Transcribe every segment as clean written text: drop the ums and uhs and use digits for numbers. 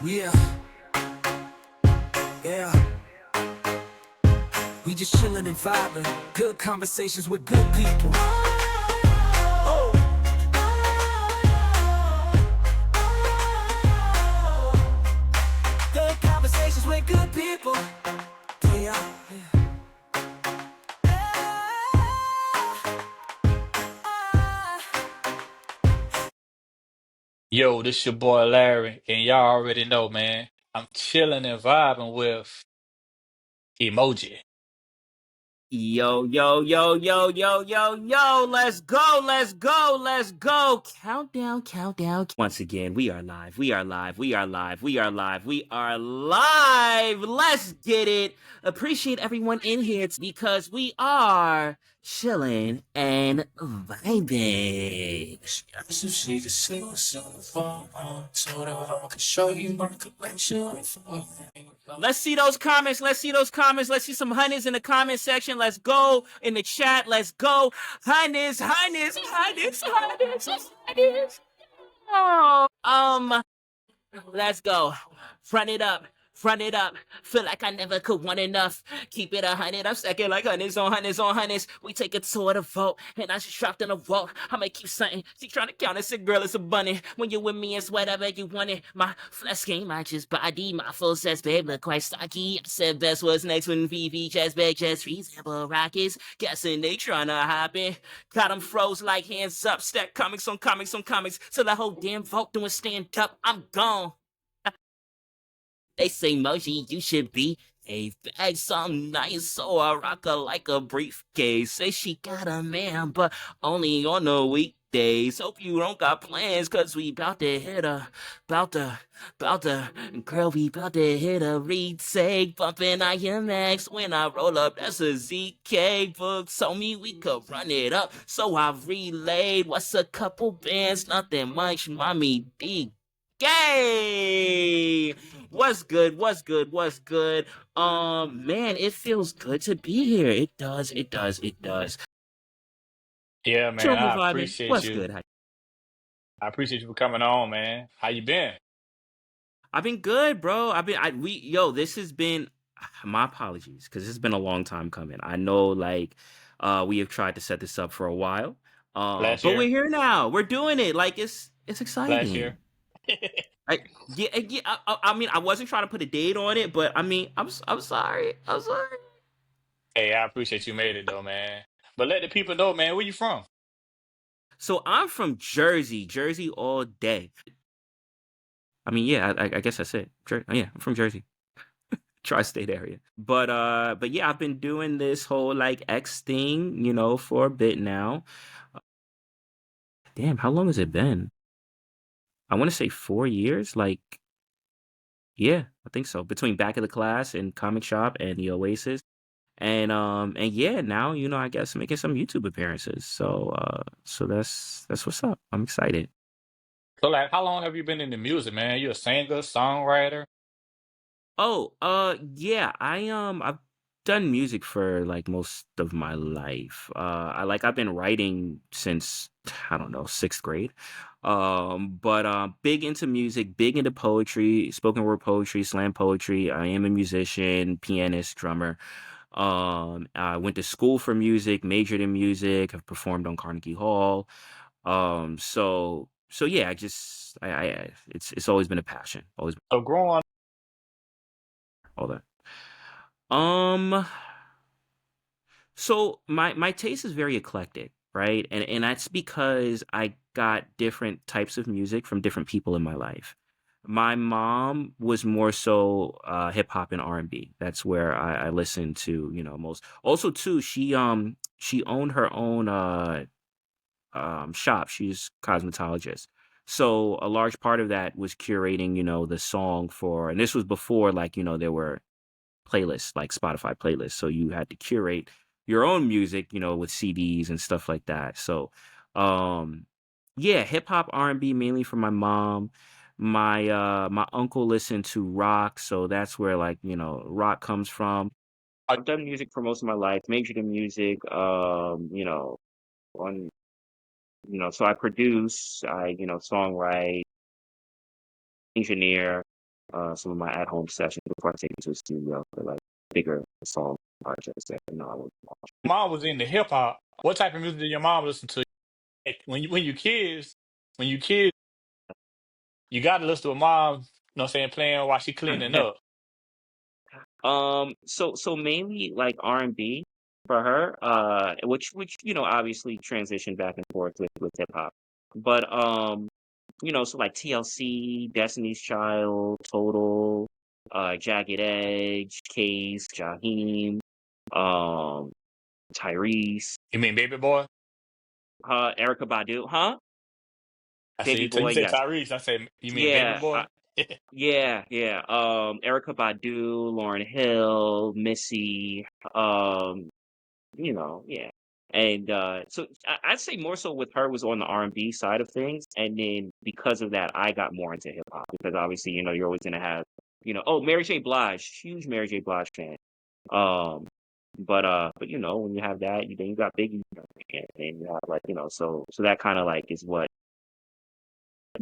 Yeah, yeah. We just chillin' and vibing. Good conversations with good people. Oh. Good conversations with good people. Yeah. Yo, this your boy Larry, and y'all already know, man. I'm chilling and vibing with Emoji. Yo, yo, yo, yo, yo, yo, yo, let's go, let's go, let's go. Countdown, countdown. Once again, we are live, we are live, we are live, we are live, we are live. Let's get it. Appreciate everyone in here because we are chilling and vibing. Let's see those comments. Let's see those comments. Let's see some honeys in the comment section. Let's go in the chat. Let's go. Honeys, honeys, honeys, honeys, honeys. Oh, let's go. Front it up. Front it up. Feel like I never could want enough. Keep it 100. I'm stacking like honeys on honeys on honeys. We take it to the vote, and I just dropped in a vote. I'ma keep something. She trying to count us. Girl, it's a bunny. When you with me, it's whatever you want it. My flesh game, my just body. My full says, babe, look quite stocky. I said best was next when VeVe chest bag chest reasonable rockets. Guessing they tryna hop in. Got them froze like hands up. Stack comics on comics on comics. So the whole damn vote doing stand up. I'm gone. They say, Moji, you should be a bag something nice, so I rock her like a briefcase. Say she got a man, but only on the weekdays. Hope you don't got plans, cause we bout to hit a, girl, we bout to hit a retake. Bumpin' IMX when I roll up, that's a ZK. Book told me we could run it up, so I relayed. What's a couple bands? Nothing much, mommy D. Gay! What's good? What's good? What's good? Man, it feels good to be here. It does. It does. It does. Yeah, man, Chilling and I vibing. appreciate What's you. good? I appreciate you for coming on, man. How you been? I've been good, bro. Yo, this has been, my apologies, because it's been a long time coming. I know, like, we have tried to set this up for a while. Last But we're year? here now. We're doing it. Like, it's Last year? exciting. Yeah. I mean, I wasn't trying to put a date on it, but I mean, I'm sorry. I'm sorry. Hey, I appreciate you made it though, man. But let the people know, man, where you from? So I'm from Jersey, Jersey all day. I mean, yeah, I guess that's it. Yeah, I'm from Jersey, tri-state area. But yeah, I've been doing this whole like X thing, for a bit now. Damn, how long has it been? I want to say 4 years. Like, yeah, I think so. Between Back of the Class and Comic Shop and the Oasis, and yeah, now I guess making some YouTube appearances. So that's what's up. I'm excited. So like how long have you been in the music, man? You a singer, songwriter? Oh, yeah, I've done music for like most of my life. I've been writing since I don't know, 6th grade. But big into music, big into poetry, spoken word poetry, slam poetry. I am a musician, pianist, drummer. I went to school for music, majored in music, have performed on Carnegie Hall. So yeah, it's always been a passion, always been So growing all that. Um, so my taste is very eclectic, right? And that's because I got different types of music from different people in my life. My mom was more so hip hop and R&B. That's where I listened to, most. Also too, she owned her own shop. She's cosmetologist. So a large part of that was curating, the song for, and this was before like, there were playlists like Spotify playlists. So you had to curate your own music, with CDs and stuff like that. So, yeah, hip hop, R&B mainly from my mom. My uncle listened to rock, so that's where like rock comes from. I've done music for most of my life, majored in music. On so I produce, I songwrite, engineer. some of my at-home sessions before I take it to the studio for like bigger song projects that I would watch. Mom was into hip hop. What type of music did your mom listen to? Like, when you kids, you got to listen to a mom. You know what I'm saying? Playing while she cleaning up. So mainly like R&B for her, which obviously transitioned back and forth with hip hop, but so like TLC, Destiny's Child, Total, Jagged Edge, Case, Jaheim, um, Tyrese, You mean Baby Boy? Erica Badu, huh? I Baby said, so Boy, you said yes, Tyrese. I said, you mean Baby yeah, Boy? yeah. Erica Badu, Lauryn Hill, Missy, um, yeah. And so I'd say more so with her was on the R&B side of things, and then because of that, I got more into hip hop because obviously you're always gonna have oh, Mary J. Blige, huge Mary J. Blige fan. Um, but when you have that, then you got Biggie, and you have like so that kind of like is what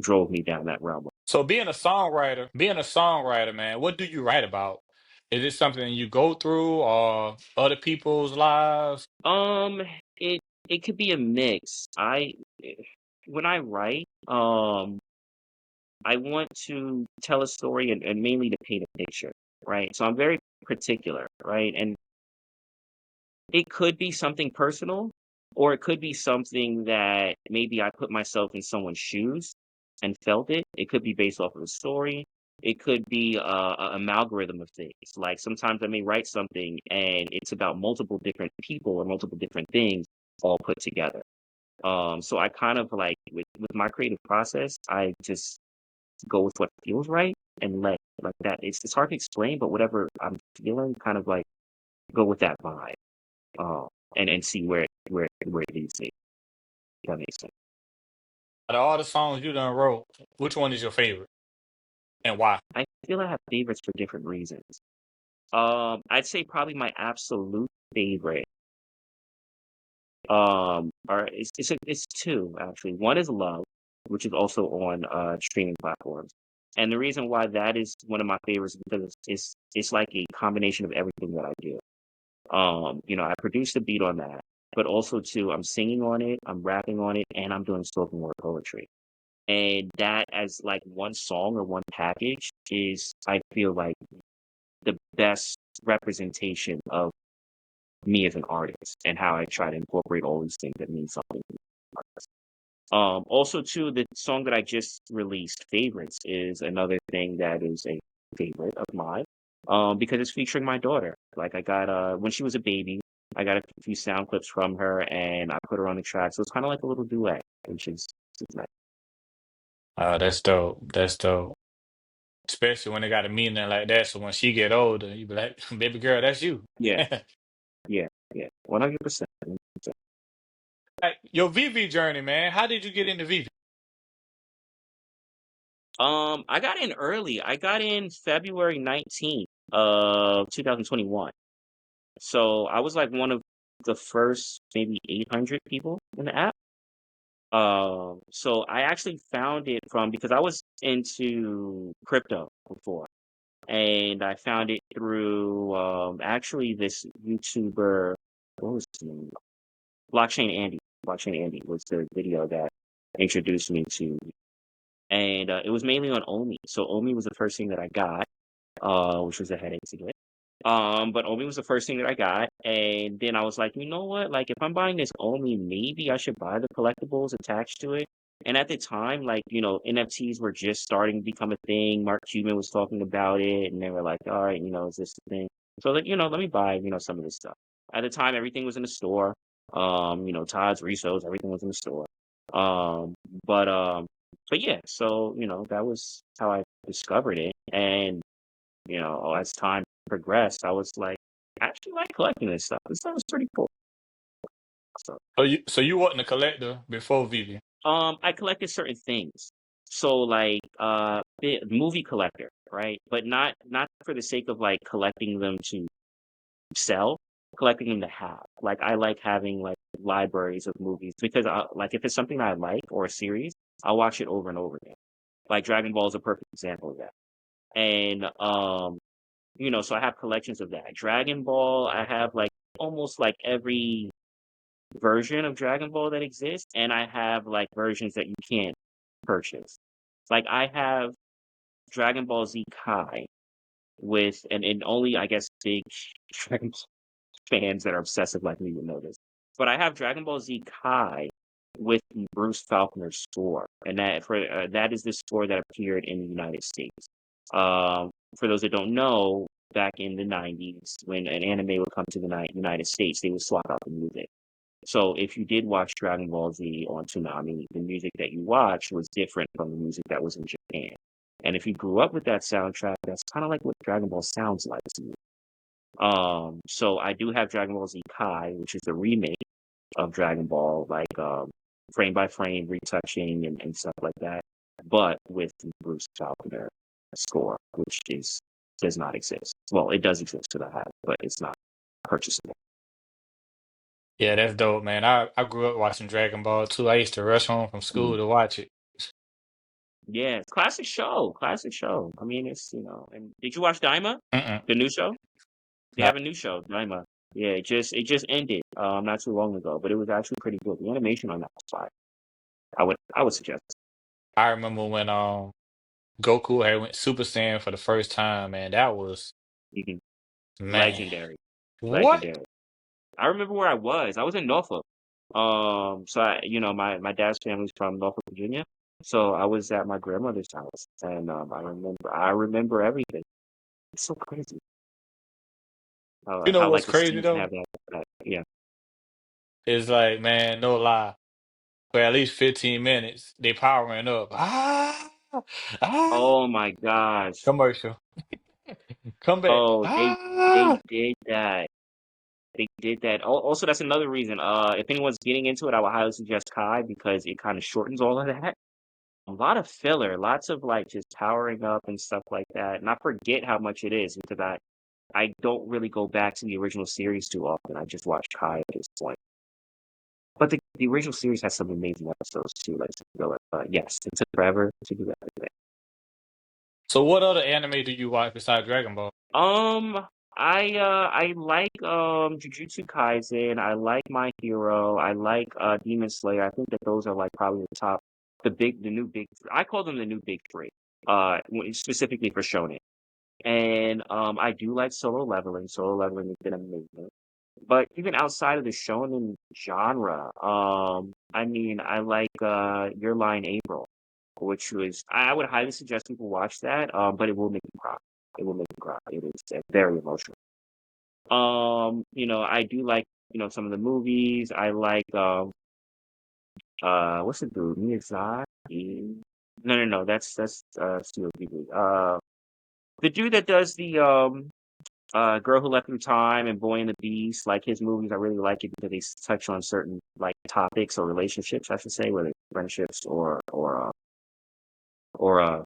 drove me down that realm. So being a songwriter, man, what do you write about? Is it something you go through or other people's lives? Um, it it could be a mix. When I write, I want to tell a story and mainly to paint a picture, right? So I'm very particular, right? And it could be something personal, or it could be something that maybe I put myself in someone's shoes and felt it. It could be based off of a story. It could be a algorithm of things. Like sometimes I may write something and it's about multiple different people or multiple different things all put together. So I kind of like with my creative process, I just go with what feels right and let like that. It's hard to explain, but whatever I'm feeling, kind of like go with that vibe, um, and see where it leads me. If that makes sense. Out of all the songs you done wrote, which one is your favorite and why? I feel I have favorites for different reasons. I'd say probably my absolute favorite. Are it's two actually. One is Love, which is also on streaming platforms. And the reason why that is one of my favorites is because it's like a combination of everything that I do. I produced the beat on that, but also too, I'm singing on it, I'm rapping on it, and I'm doing spoken word poetry. And that as like one song or one package is, I feel like the best representation of me as an artist and how I try to incorporate all these things that mean something to me. Also too, the song that I just released, Favorites, is another thing that is a favorite of mine. Because it's featuring my daughter. Like I got when she was a baby, I got a few sound clips from her and I put her on the track. So it's kind of like a little duet, which is nice. That's dope. That's dope. Especially when they got a meaning like that. So when she get older, you be like, baby girl, that's you. Yeah, yeah, 100%. Like, your VV journey, man. How did you get into VV? I got in early. I got in February 19th of 2021. So I was like one of the first maybe 800 people in the app. So I actually found it from because I was into crypto before, and I found it through actually this YouTuber. What was his name? Blockchain Andy. Blockchain Andy was the video that introduced me to, and it was mainly on Omi. So Omi was the first thing that I got, which was a headache to get. But Omi was the first thing that I got, and then I was like, you know what? Like, if I'm buying this Omi, maybe I should buy the collectibles attached to it. And at the time, like, NFTs were just starting to become a thing. Mark Cuban was talking about it, and they were like, all right, is this the thing? So, like, let me buy, some of this stuff. At the time, everything was in the store. Todd's, Reso's, everything was in the store. Um, but um, but yeah, so that was how I discovered it, and as time progressed, I was like, I actually like collecting this stuff. This stuff is pretty cool. So, So you wasn't a collector before VV. I collected certain things. So like, movie collector, right? But not for the sake of like collecting them to sell, collecting them to have. Like, I like having like libraries of movies because like if it's something I like or a series, I'll watch it over and over again. Like Dragon Ball is a perfect example of that. And so I have collections of that. Dragon Ball, I have like almost like every version of Dragon Ball that exists, and I have like versions that you can't purchase. Like I have Dragon Ball Z Kai with and only I guess big Dragon Ball fans that are obsessive like me would know this. But I have Dragon Ball Z Kai with the Bruce Falconer score, and that is the score that appeared in the United States. For those that don't know, back in the '90s, when an anime would come to the United States, they would swap out the music. So if you did watch Dragon Ball Z on Toonami, the music that you watched was different from the music that was in Japan. And if you grew up with that soundtrack, that's kind of like what Dragon Ball sounds like to you. So I do have Dragon Ball Z Kai, which is the remake of Dragon Ball, like frame by frame retouching and stuff like that, but with the Bruce Falconer score, which does not exist. Well, it does exist that I have, but it's not purchasable. Yeah, that's dope, man. I grew up watching Dragon Ball too. I used to rush home from school to watch it. Yeah, classic show, classic show. I mean, it's And did you watch Daima, Mm-mm. the new show? They No, have a new show, Daima. Yeah, it just ended not too long ago, but it was actually pretty good. The animation on that was fire. I would suggest. I remember when Goku had went Super Saiyan for the first time, man. That was You can man. legendary, What? legendary. I remember where I was. I was in Norfolk. So my dad's family's from Norfolk, Virginia. So I was at my grandmother's house, and I remember everything. It's so crazy You know how what's like the crazy season though? have that. Yeah. It's like, man, no lie. For at least 15 minutes, they powering up. Ah, Oh my gosh. commercial. Come back. Oh, they Ah. did that. They did that. Also, that's another reason. If anyone's getting into it, I would highly suggest Kai because it kind of shortens all of that. A lot of filler, lots of like just powering up and stuff like that. And I forget how much it is because I don't really go back to the original series too often. I just watch Kai at this point. But the original series has some amazing episodes too, like filler. But yes, it took forever to do that. So what other anime do you watch besides Dragon Ball? Um, I like Jujutsu Kaisen. I like My Hero. I like Demon Slayer. I think that those are like probably the top, the new big. I call them the new big three. Specifically for shonen. And I do like Solo Leveling. Solo Leveling has been amazing. But even outside of the shonen genre, I mean, I like Your Line April, which was I would highly suggest people watch that. But it will make you cry. It will make you cry. It is very emotional. I do like some of the movies. I like what's the dude? Miyazaki? No, that's Studio Ghibli. The dude that does the Girl Who Left Through Time and Boy and the Beast, like his movies, I really like it because they touch on certain like topics or relationships, I should say, whether it's friendships or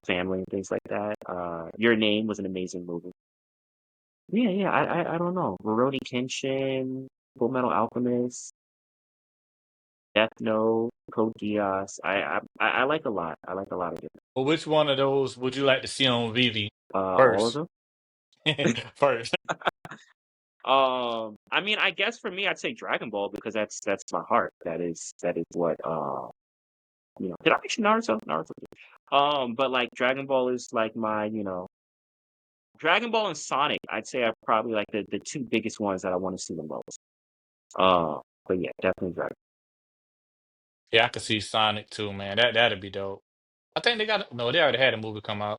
family and things like that. Your Name was an amazing movie. Yeah. I don't know. Rurouni Kenshin, Full Metal Alchemist, Death Note, Code Geass. I like a lot. I like a lot of it. Well, which one of those would you like to see on VeVe All of first? them. First. I mean, I guess for me, I'd say Dragon Ball because that's my heart. That is what Did I mention Naruto? Naruto. But like Dragon Ball is like my Dragon Ball and Sonic. I'd say are probably like the two biggest ones that I want to see the most. But yeah, definitely Dragon. Yeah, I could see Sonic too, man. That'd be dope. I think they got no, they already had a movie come out.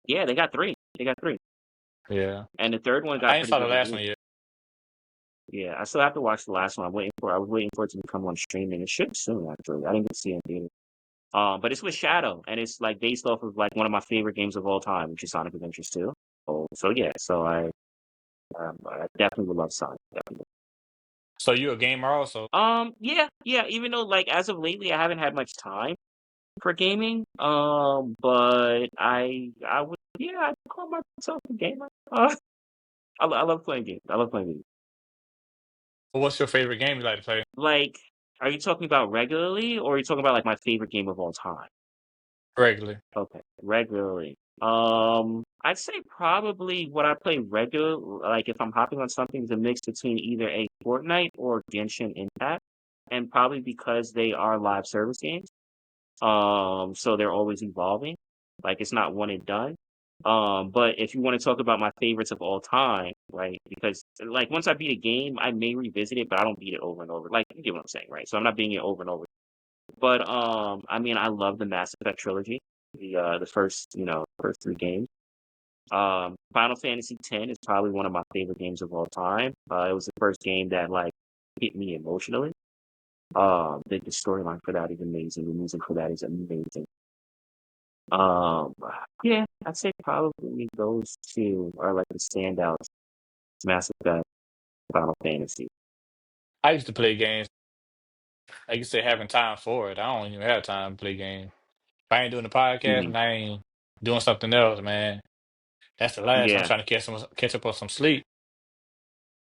Yeah, they got three. They got three, Yeah. and the third one I got ain't pretty saw the good last reviews. one yet. Yeah, I still have to watch the last one. I was waiting for it to become on streaming. It should soon, actually. I didn't get to see it in theater. But it's with Shadow, and it's like based off of like one of my favorite games of all time, which is Sonic Adventures 2. So yeah, so I definitely would love Sonic. Definitely. So you a gamer also? Yeah. Even though like as of lately, I haven't had much time for gaming. But I would I'd call myself a gamer. I love playing games. I love playing games. What's your favorite game you like to play? Like, are you talking about regularly, or are you talking about like my favorite game of all time? Regularly. Okay, regularly. I'd say probably what I play regular, like if I'm hopping on something, is a mix between either a Fortnite or Genshin Impact, and probably because they are live service games. So they're always evolving. Like it's not one and done. But if you want to talk about my favorites of all time, right? Because like once I beat a game, I may revisit it, but I don't beat it over and over. Like you get what I'm saying, right? So I'm not beating it over and over. But I mean, I love the Mass Effect trilogy, the first first three games. Final Fantasy X is probably one of my favorite games of all time. It was the first game that like hit me emotionally. The storyline for that is amazing. The music for that is amazing. Um, yeah, I'd say probably those two are like the standouts. Mass Effect, Final Fantasy. I used to play games. Like you said, having time for it. I don't even have time to play games. If I ain't doing the podcast Hmm. and I ain't doing something else, man, that's the last. I'm Yeah, trying to catch up on some sleep.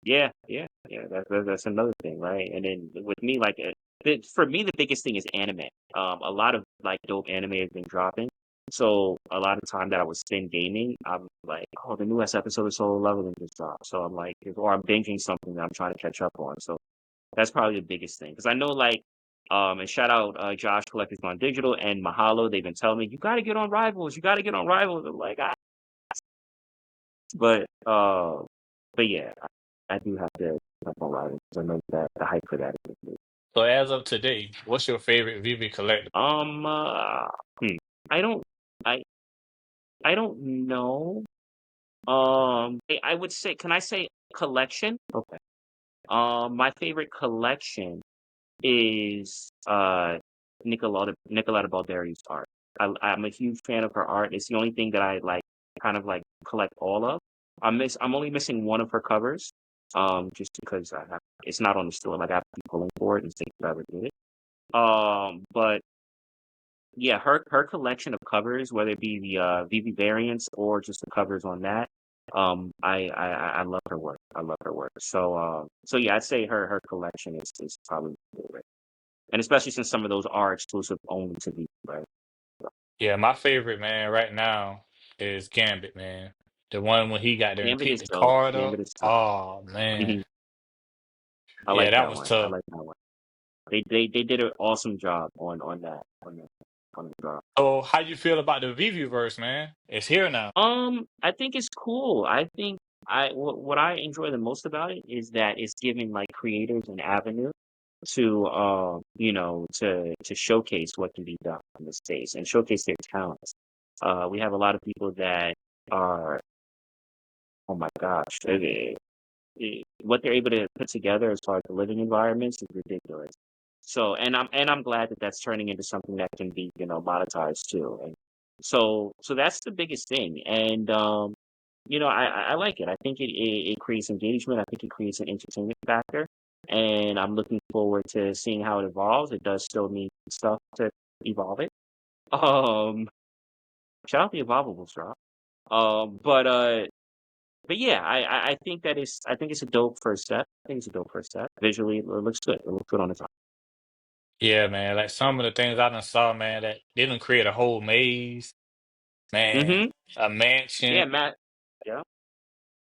yeah. That's another thing, right? And then with me, like, for me, the biggest thing is anime. A lot of like dope anime has been dropping. So a lot of time that I would spend gaming, I'm like, oh, the newest episode of Solo Leveling just dropped. So I'm like, or I'm binging something that I'm trying to catch up on. So that's probably the biggest thing because I know like, and shout out Josh Collectors Gone Digital and Mahalo. They've been telling me you got to get on Rivals. You got to get on Rivals. I'm like, but uh, but yeah, I do have to jump on Rivals because I know that the hype for that is big. So as of today, what's your favorite VV collectible? Um, uh, hmm, I don't, I, I don't know. I would say, can I say collection? Okay. My favorite collection is Nicoletta Balderi's art. I'm a huge fan of her art. It's the only thing that I like, kind of like collect all of. I'm only missing one of her covers, just because it's not on the store. Like I have to be pulling for it and see if I ever get it. But yeah, her collection of covers, whether it be the VV variants or just the covers on that, I love her work. I love her work. So yeah, I'd say her collection is probably my favorite. And especially since some of those are exclusive only to me, right? Yeah, my favorite man right now is Gambit, man. The one when he got there and Gambit picked is the dope. card up. Gambit is tough. Oh man, Mhm. I yeah, like that that was one. I tough. like that one. They did an awesome job on the drop. So how you feel about the VV verse, man? It's here now. I think it's cool. I think what I enjoy the most about it is that it's giving like creators an avenue to to showcase what can be done on the stage and showcase their talents. We have a lot of people that are, oh my gosh, what they're able to put together as far as the living environments is ridiculous. So, and I'm glad that that's turning into something that can be monetized too. And so that's the biggest thing. And I like it. I think it creates engagement. I think it creates an entertainment factor. And I'm looking forward to seeing how it evolves. It does still need stuff to evolve it. Um, Shout out the evolvables drop. But yeah, I think I think it's a dope first step. I think it's a dope first step. Visually, it looks good. It looks good on its own. Yeah, man. Like some of the things I done saw, man, that they didn't create a whole maze, man, Mm-hmm. a mansion. Yeah, Matt. Yeah,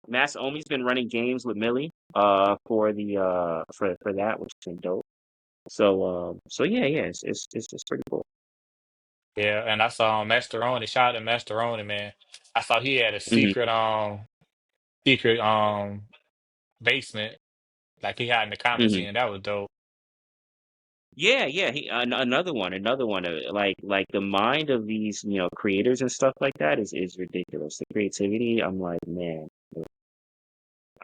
Mass Omi's been running games with Millie. For the for that, which has been dope. So yeah, it's pretty cool. Yeah, and I saw Mascheroni, shout out to Mascheroni, man. I saw he had a Hmm. secret basement like he had in the comic Hmm. scene. That was dope. Yeah. Another one. Like the mind of these creators and stuff like that is ridiculous. The creativity, I'm like, man.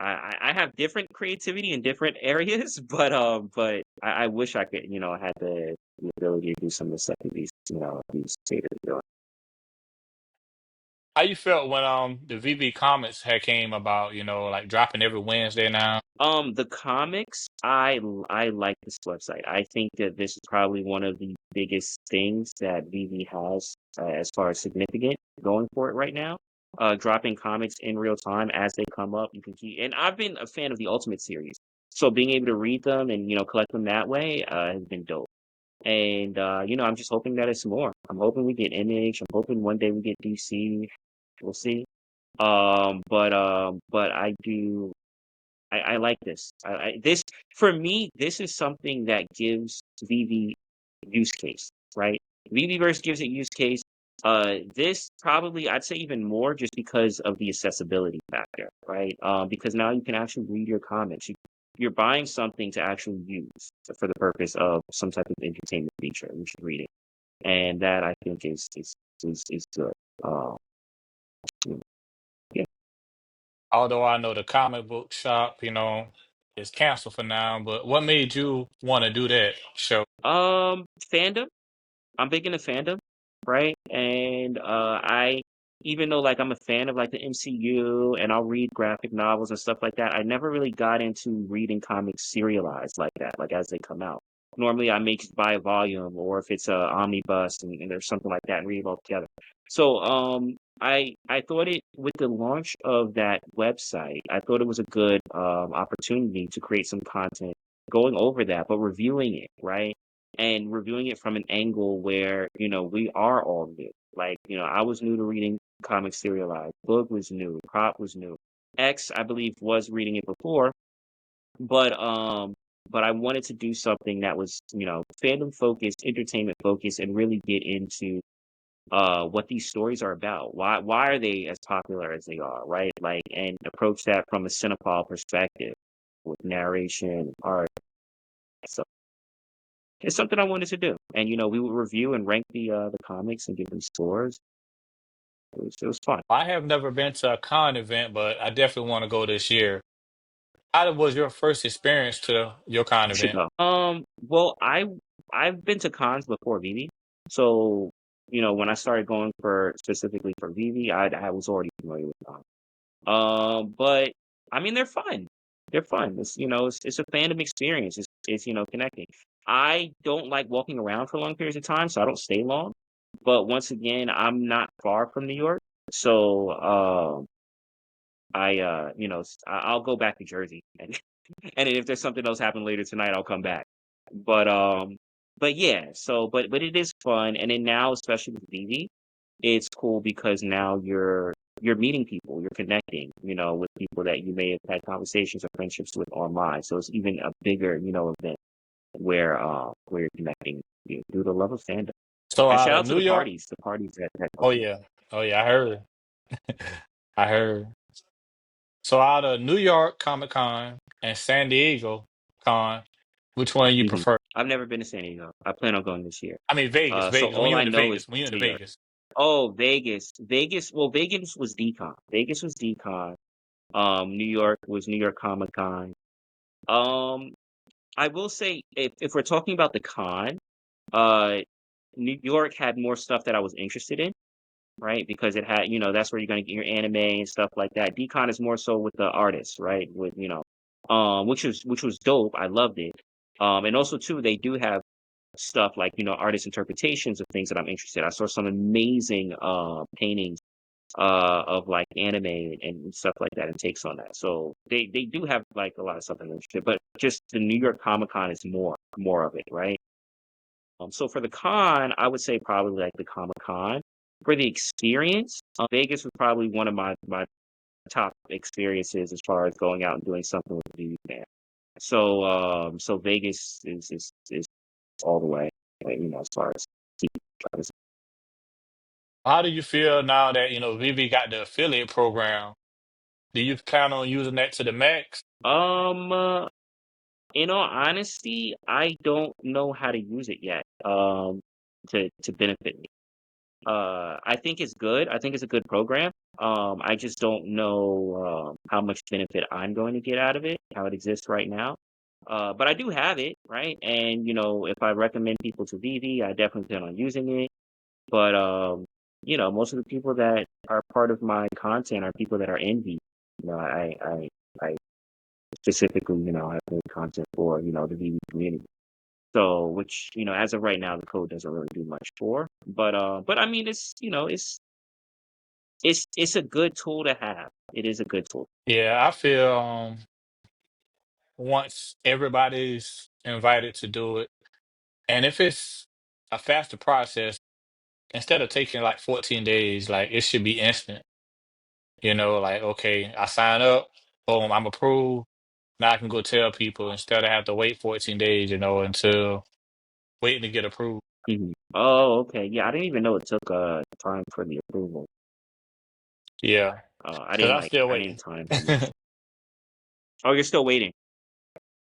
I have different creativity in different areas, but I wish I could, had the ability to do some of the stuff that these creators are doing. How you felt when the VV comics had came about, like dropping every Wednesday now? The comics, I like this website. I think that this is probably one of the biggest things that VV has as far as significant going for it right now. Dropping comics in real time as they come up. You can keep, and I've been a fan of the Ultimate series, so being able to read them and collect them that way has been dope. And I'm just hoping that it's more. I'm hoping we get Image. I'm hoping one day we get DC. We'll see. But I do. I like this. This for me. This is something that gives VeVe use case, right? VeVeverse gives it use case. This probably I'd say even more just because of the accessibility factor, right? Because now you can actually read your comments. You're buying something to actually use for the purpose of some type of entertainment feature. You should read it, and that I think is good. Uh, yeah. Although I know the comic book shop, is canceled for now, but what made you want to do that show? Fandom. I'm big into fandom, right? And I even though like I'm a fan of like the MCU and I'll read graphic novels and stuff like that, I never really got into reading comics serialized like that, like as they come out. Normally I may just buy a volume or if it's a omnibus and there's something like that and read it all together. So I thought it with the launch of that website, I thought it was a good opportunity to create some content going over that, but reviewing it, right? And reviewing it from an angle where, we are all new. Like, I was new to reading comics serialized. Book was new. Prop was new. X, I believe, was reading it before, but I wanted to do something that was, fandom focused, entertainment focused, and really get into what these stories are about. Why are they as popular as they are, right? Like, and approach that from a cinephile perspective with narration, art. So it's something I wanted to do, and we would review and rank the comics and give them scores. It was fun. I have never been to a con event, but I definitely want to go this year. How was your first experience to your con You should event? go. Well, I've been to cons before VeVe, so when I started going for specifically for VeVe, I was already familiar with cons. But I mean they're fun. They're fun. It's a fandom experience. It's connecting. I don't like walking around for long periods of time, so I don't stay long. But once again, I'm not far from New York, so I'll go back to Jersey, and and if there's something else happen later tonight, I'll come back. But yeah. So, but it is fun, and then now, especially with VV, it's cool because now you're meeting people, you're connecting, with people that you may have had conversations or friendships with online. So it's even a bigger, event where you're connecting through the love of fandom. So And out shout of out to New the York? parties, that Oh come. yeah. Oh yeah, I heard. I heard. So out of New York Comic Con and San Diego Con, which one you Mhm. prefer? I've never been to San Diego. I plan on going this year. I mean Vegas, So Vegas. When all you I went to know is Vegas, when you went to New York. Vegas. Oh, Vegas. Vegas. Well, Vegas was DCon. Vegas was DCon. New York was New York Comic Con. Um, I will say if we're talking about the con, uh, New York had more stuff that I was interested in, right? Because it had, that's where you're gonna get your anime and stuff like that. DCon is more so with the artists, right? With which was dope. I loved it. And also too, they do have stuff like artist interpretations of things that I'm interested. I saw some amazing paintings of like anime and stuff like that and takes on that. So they do have like a lot of stuff I'm interested, but just the New York Comic Con is more of it, right? So for the con, I would say probably like the Comic Con. For the experience, Vegas was probably one of my top experiences as far as going out and doing something with the fan. So Vegas is all the way, as far as How do you feel now that, Vivi got the affiliate program? Do you plan on using that to the max? um. In all honesty, I don't know how to use it yet. To benefit me. I think it's good. I think it's a good program. I just don't know how much benefit I'm going to get out of it, how it exists right now. But I do have it, right? And if I recommend people to VV, I definitely plan on using it. But most of the people that are part of my content are people that are in VV. I specifically, have made content for the VV community. So, which as of right now, the code doesn't really do much for. But I mean, it's a good tool to have. It is a good tool. Yeah, I feel once everybody's invited to do it, And if it's a faster process, instead of taking like 14 days, like it should be instant. Like, okay, I sign up, boom, I'm approved. Now I can go tell people instead of have to wait 14 days, until waiting to get approved. Oh, okay. Yeah, I didn't even know it took time for the approval. Yeah, I because didn't I'm still I didn't waiting. time how much. Oh, you're still waiting.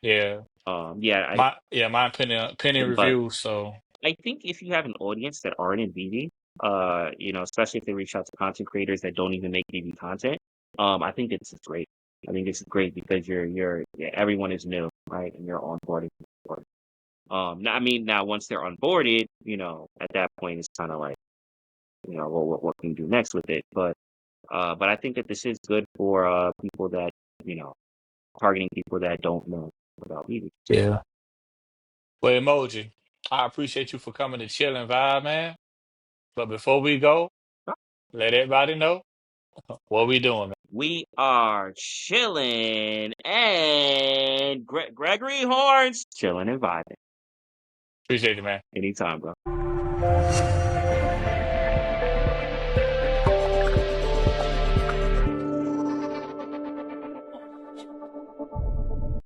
Yeah, Yeah, mine pending but review. So I think if you have an audience that aren't in VeVe, especially if they reach out to content creators that don't even make VeVe content, I think it's great. I think it's great because yeah, everyone is new, right? And you're onboarding. Now, I mean, now once they're onboarded, at that point it's kind of like, what can you do next with it? But I think that this is good for people that, you know, targeting people that don't know about VeVe. yeah. Well, Emoji, I appreciate you for coming to chill and vibe, man. But before we go, let everybody know what we doing, man. We are chilling and Gregory Horns chilling and vibing. Appreciate you, man. Anytime, bro.